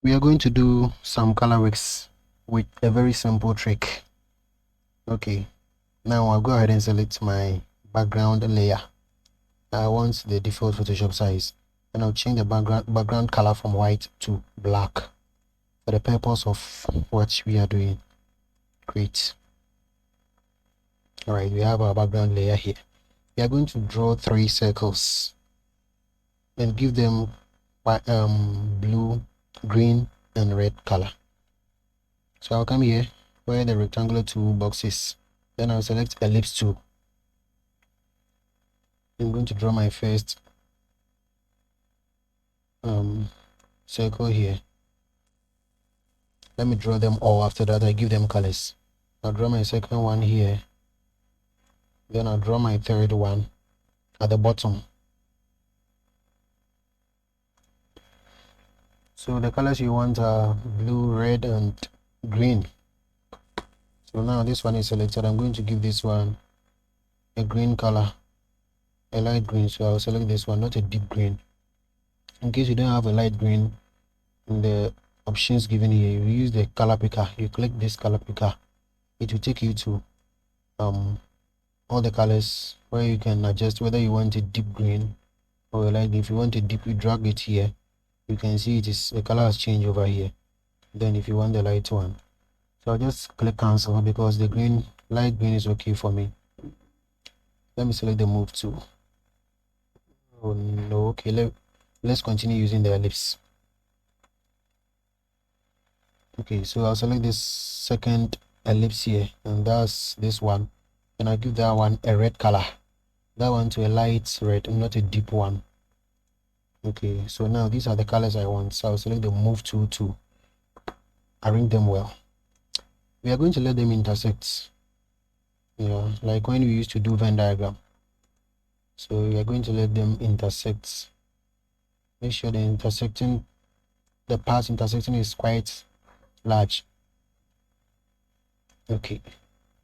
We are going to do some color works with a very simple trick. Okay, now I'll go ahead and select my background layer. I want the default Photoshop size, and I'll change the background color from white to black for the purpose of what we are doing. Great. All right, we have our background layer here. We are going to draw 3 circles and give them blue, green, and red color. So I'll come here where the rectangular toolbox is. Then I'll select ellipse tool. I'm going to draw my first circle here. Let me draw them all. After that, I give them colors. I'll draw my second one here. Then I'll draw my third one at the bottom. So the colors you want are blue, red, and green. So now this one is selected. I'm going to give this one a green color, a light green. So I'll select this one, not a deep green. In case you don't have a light green, in the options given here, you use the color picker. You click this color picker, it will take you to all the colors where you can adjust whether you want a deep green or a light green. If you want a deep, you drag it here. You can see it is the color has changed over here. Then if you want the light one, so I'll just click cancel because the light green is okay for me. Let me select the move tool. Oh no, okay, let's continue using the ellipse. Okay, so I'll select this second ellipse here, and that's this one, and I'll give that one a red color, that one to a light red and not a deep one. Okay, so now these are the colors I want, so I'll select the move tool to arrange them well. We are going to let them intersect, like when we used to do Venn diagram. So we are going to let them intersect. Make sure the path intersecting is quite large. Okay,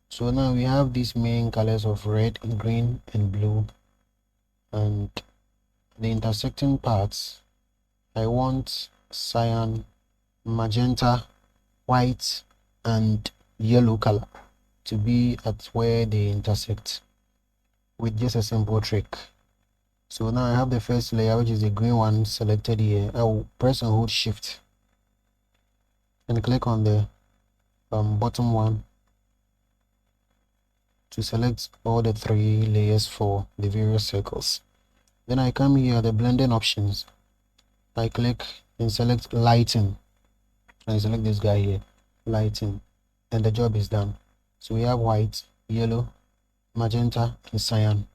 so now we have these main colors of red, green, and blue, and the intersecting parts I want cyan, magenta, white, and yellow color to be at where they intersect with just a simple trick. So now I have the first layer, which is the green one, selected here. I will press and hold shift and click on the bottom one to select all the 3 layers for the various circles. Then I come here, the blending options. I click and select lighten. I select this guy here, lighten, and the job is done. So we have white, yellow, magenta, and cyan.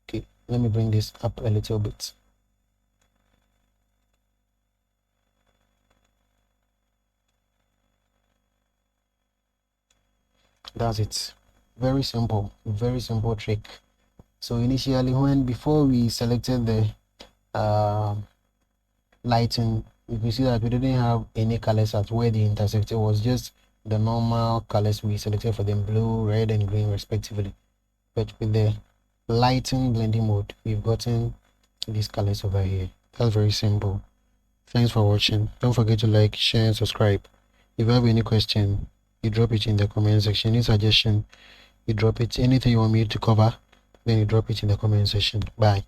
Okay, let me bring this up a little bit. That's it. Very simple trick. So initially, before we selected the lighting, you can see that we didn't have any colors at where they intersect. It was just the normal colors we selected for them, blue, red, and green respectively. But with the lighting blending mode, we've gotten these colors over here. That's very simple. Thanks for watching. Don't forget to like, share, and subscribe. If you have any question, you drop it in the comment section. Any suggestion, you drop it. Anything you want me to cover, then you drop it in the comment section. Bye.